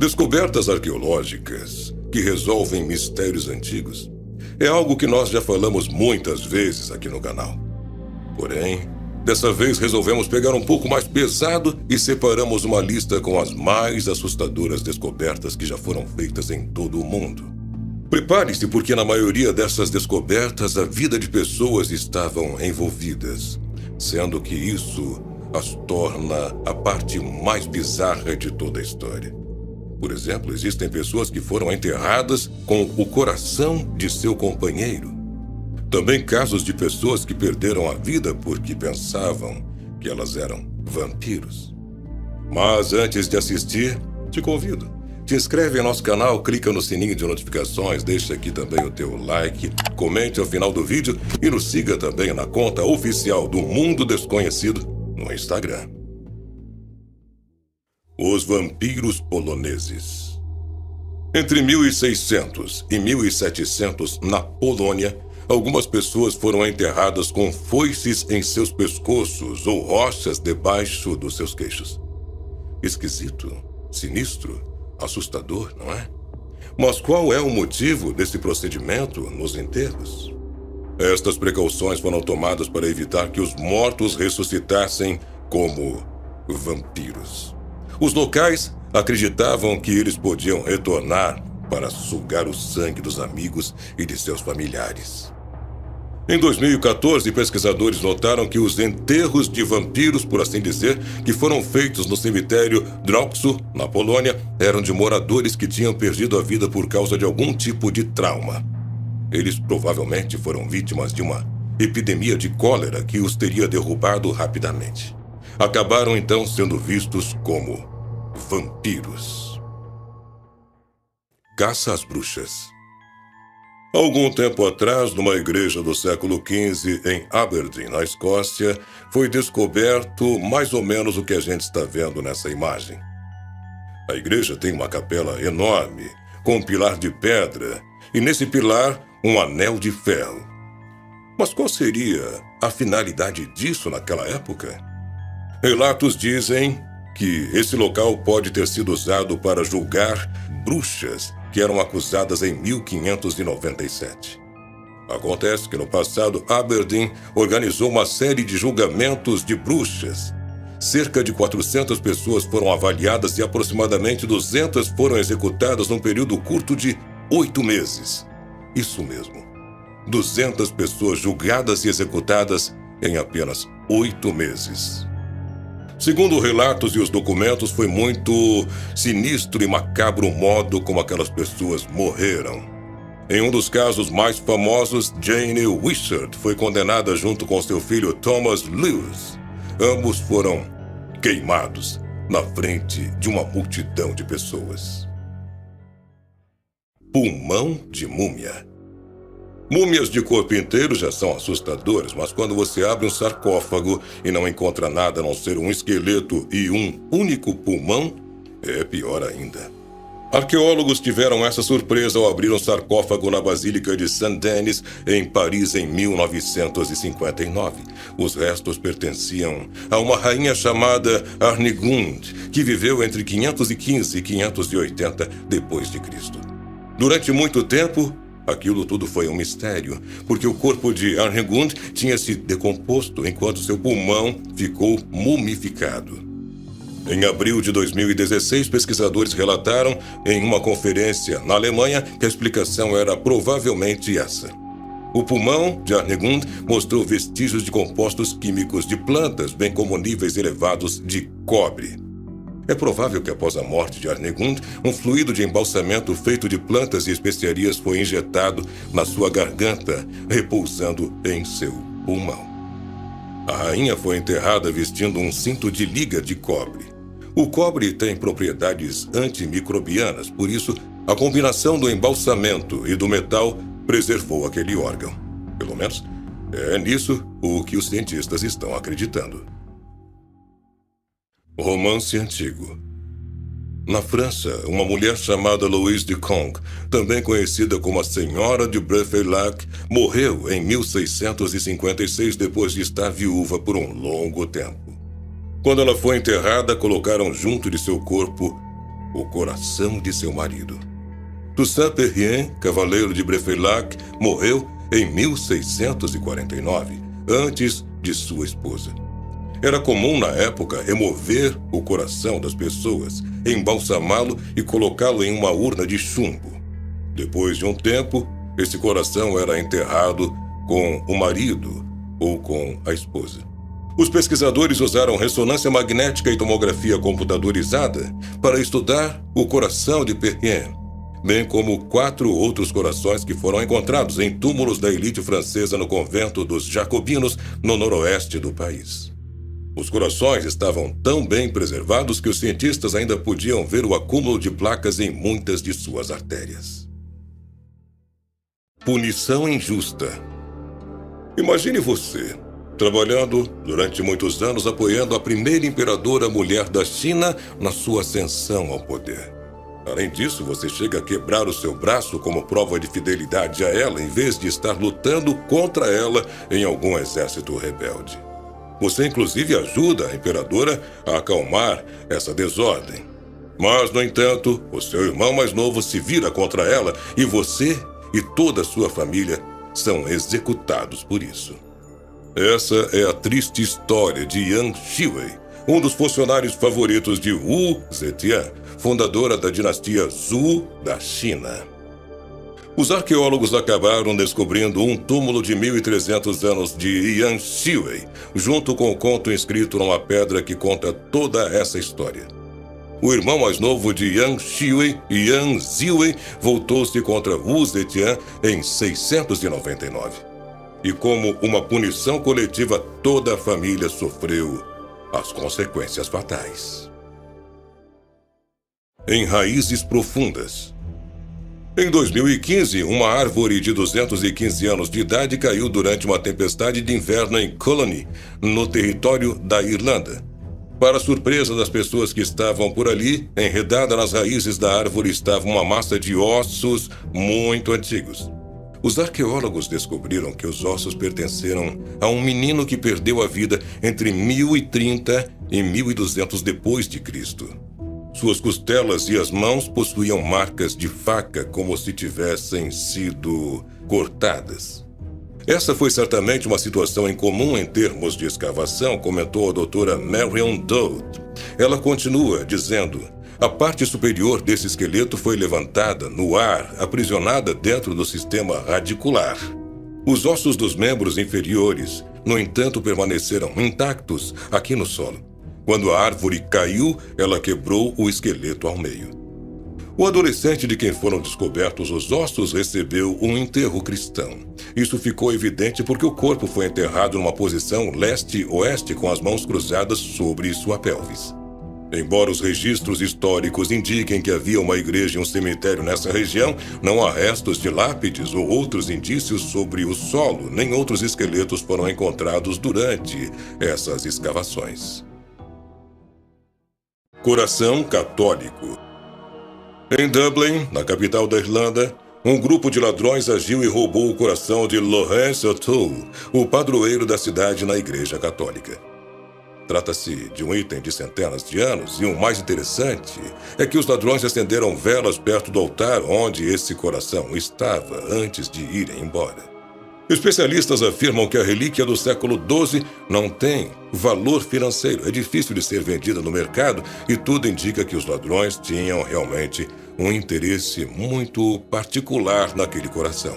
Descobertas arqueológicas que resolvem mistérios antigos é algo que nós já falamos muitas vezes aqui no canal. Porém, dessa vez resolvemos pegar um pouco mais pesado e separamos uma lista com as mais assustadoras descobertas que já foram feitas em todo o mundo. Prepare-se, porque na maioria dessas descobertas a vida de pessoas estavam envolvidas, sendo que isso as torna a parte mais bizarra de toda a história. Por exemplo, existem pessoas que foram enterradas com o coração de seu companheiro. Também casos de pessoas que perderam a vida porque pensavam que elas eram vampiros. Mas antes de assistir, te convido. Te inscreve em nosso canal, clica no sininho de notificações, deixa aqui também o teu like, comente ao final do vídeo e nos siga também na conta oficial do Mundo Desconhecido no Instagram. Os vampiros poloneses. Entre 1600 e 1700, na Polônia, algumas pessoas foram enterradas com foices em seus pescoços ou rochas debaixo dos seus queixos. Esquisito, sinistro, assustador, não é? Mas qual é o motivo desse procedimento nos enterros? Estas precauções foram tomadas para evitar que os mortos ressuscitassem como vampiros. Os locais acreditavam que eles podiam retornar para sugar o sangue dos amigos e de seus familiares. Em 2014, pesquisadores notaram que os enterros de vampiros, por assim dizer, que foram feitos no cemitério Drążów, na Polônia, eram de moradores que tinham perdido a vida por causa de algum tipo de trauma. Eles provavelmente foram vítimas de uma epidemia de cólera que os teria derrubado rapidamente. Acabaram então sendo vistos como vampiros. Caça às bruxas. Algum tempo atrás, numa igreja do século XV, em Aberdeen, na Escócia, foi descoberto mais ou menos o que a gente está vendo nessa imagem. A igreja tem uma capela enorme, com um pilar de pedra, e nesse pilar, um anel de ferro. Mas qual seria a finalidade disso naquela época? Relatos dizem que esse local pode ter sido usado para julgar bruxas que eram acusadas em 1597. Acontece que no passado Aberdeen organizou uma série de julgamentos de bruxas. Cerca de 400 pessoas foram avaliadas e aproximadamente 200 foram executadas num período curto de 8 meses. Isso mesmo, 200 pessoas julgadas e executadas em apenas 8 meses. Segundo relatos e os documentos, foi muito sinistro e macabro o modo como aquelas pessoas morreram. Em um dos casos mais famosos, Jane Wishart foi condenada junto com seu filho Thomas Lewis. Ambos foram queimados na frente de uma multidão de pessoas. Pulmão de múmia. Múmias de corpo inteiro já são assustadoras, mas quando você abre um sarcófago e não encontra nada a não ser um esqueleto e um único pulmão, é pior ainda. Arqueólogos tiveram essa surpresa ao abrir um sarcófago na Basílica de Saint-Denis, em Paris, em 1959. Os restos pertenciam a uma rainha chamada Arnegund, que viveu entre 515 e 580 d.C. Durante muito tempo, aquilo tudo foi um mistério, porque o corpo de Arnegund tinha se decomposto enquanto seu pulmão ficou mumificado. Em abril de 2016, pesquisadores relataram em uma conferência na Alemanha que a explicação era provavelmente essa. O pulmão de Arnegund mostrou vestígios de compostos químicos de plantas, bem como níveis elevados de cobre. É provável que após a morte de Arnegund, um fluido de embalsamento feito de plantas e especiarias foi injetado na sua garganta, repousando em seu pulmão. A rainha foi enterrada vestindo um cinto de liga de cobre. O cobre tem propriedades antimicrobianas, por isso, a combinação do embalsamento e do metal preservou aquele órgão. Pelo menos, é nisso o que os cientistas estão acreditando. Romance antigo. Na França, uma mulher chamada Louise de Conques, também conhecida como a Senhora de Brefeillac, morreu em 1656 depois de estar viúva por um longo tempo. Quando ela foi enterrada, colocaram junto de seu corpo o coração de seu marido. Toussaint Perrien, cavaleiro de Brefeilac, morreu em 1649, antes de sua esposa. Era comum na época remover o coração das pessoas, embalsamá-lo e colocá-lo em uma urna de chumbo. Depois de um tempo, esse coração era enterrado com o marido ou com a esposa. Os pesquisadores usaram ressonância magnética e tomografia computadorizada para estudar o coração de Perrien, bem como 4 outros corações que foram encontrados em túmulos da elite francesa no convento dos Jacobinos, no noroeste do país. Os corações estavam tão bem preservados que os cientistas ainda podiam ver o acúmulo de placas em muitas de suas artérias. Punição injusta. Imagine você, trabalhando durante muitos anos apoiando a primeira imperadora mulher da China na sua ascensão ao poder. Além disso, você chega a quebrar o seu braço como prova de fidelidade a ela, em vez de estar lutando contra ela em algum exército rebelde. Você, inclusive, ajuda a imperadora a acalmar essa desordem. Mas, no entanto, o seu irmão mais novo se vira contra ela e você e toda a sua família são executados por isso. Essa é a triste história de Yang Shiwei, um dos funcionários favoritos de Wu Zetian, fundadora da dinastia Zhou da China. Os arqueólogos acabaram descobrindo um túmulo de 1.300 anos de Yang Shiwei, junto com o conto inscrito numa pedra que conta toda essa história. O irmão mais novo de Yang Shiwei, Yang Ziwei, voltou-se contra Wu Zetian em 699. E como uma punição coletiva, toda a família sofreu as consequências fatais. Em raízes profundas. Em 2015, uma árvore de 215 anos de idade caiu durante uma tempestade de inverno em Colony, no território da Irlanda. Para surpresa das pessoas que estavam por ali, enredada nas raízes da árvore estava uma massa de ossos muito antigos. Os arqueólogos descobriram que os ossos pertenceram a um menino que perdeu a vida entre 1030 e 1200 depois de Cristo. Suas costelas e as mãos possuíam marcas de faca como se tivessem sido cortadas. Essa foi certamente uma situação incomum em termos de escavação, comentou a doutora Marion Dodd. Ela continua dizendo: a parte superior desse esqueleto foi levantada no ar, aprisionada dentro do sistema radicular. Os ossos dos membros inferiores, no entanto, permaneceram intactos aqui no solo. Quando a árvore caiu, ela quebrou o esqueleto ao meio. O adolescente de quem foram descobertos os ossos recebeu um enterro cristão. Isso ficou evidente porque o corpo foi enterrado numa posição leste-oeste com as mãos cruzadas sobre sua pelvis. Embora os registros históricos indiquem que havia uma igreja e um cemitério nessa região, não há restos de lápides ou outros indícios sobre o solo, nem outros esqueletos foram encontrados durante essas escavações. Coração católico. Em Dublin, na capital da Irlanda, um grupo de ladrões agiu e roubou o coração de Laurence O'Toole, o padroeiro da cidade na Igreja Católica. Trata-se de um item de centenas de anos e o mais interessante é que os ladrões acenderam velas perto do altar onde esse coração estava antes de irem embora. Especialistas afirmam que a relíquia do século XII não tem valor financeiro, é difícil de ser vendida no mercado e tudo indica que os ladrões tinham realmente um interesse muito particular naquele coração.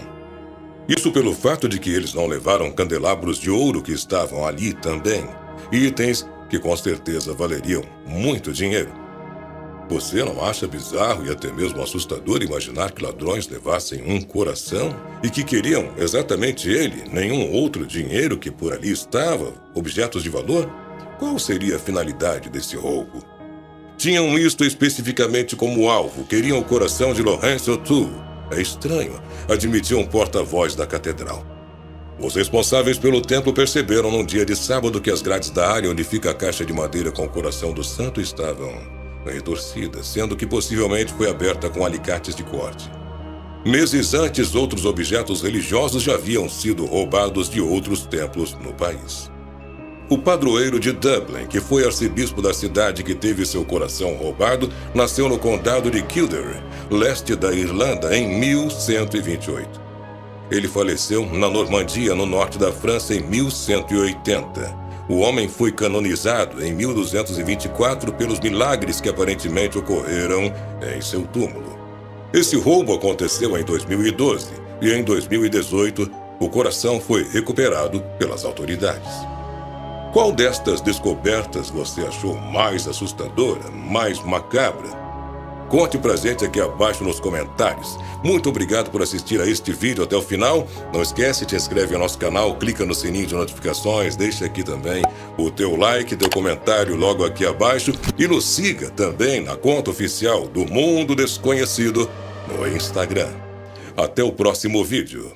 Isso pelo fato de que eles não levaram candelabros de ouro que estavam ali também, itens que com certeza valeriam muito dinheiro. Você não acha bizarro e até mesmo assustador imaginar que ladrões levassem um coração e que queriam exatamente ele, nenhum outro dinheiro que por ali estava, objetos de valor? Qual seria a finalidade desse roubo? Tinham isto especificamente como alvo, queriam o coração de Laurence O'Toole. É estranho, admitiu um porta-voz da catedral. Os responsáveis pelo templo perceberam num dia de sábado que as grades da área onde fica a caixa de madeira com o coração do santo estavam retorcida, sendo que possivelmente foi aberta com alicates de corte. Meses antes, outros objetos religiosos já haviam sido roubados de outros templos no país. O padroeiro de Dublin, que foi arcebispo da cidade que teve seu coração roubado, nasceu no condado de Kildare, leste da Irlanda, em 1128. Ele faleceu na Normandia, no norte da França, em 1180. O homem foi canonizado em 1224 pelos milagres que aparentemente ocorreram em seu túmulo. Esse roubo aconteceu em 2012 e em 2018 o coração foi recuperado pelas autoridades. Qual destas descobertas você achou mais assustadora, mais macabra? Conte pra gente aqui abaixo nos comentários. Muito obrigado por assistir a este vídeo até o final. Não esquece, te inscreve no nosso canal, clica no sininho de notificações, deixa aqui também o teu like, teu comentário logo aqui abaixo e nos siga também na conta oficial do Mundo Desconhecido no Instagram. Até o próximo vídeo.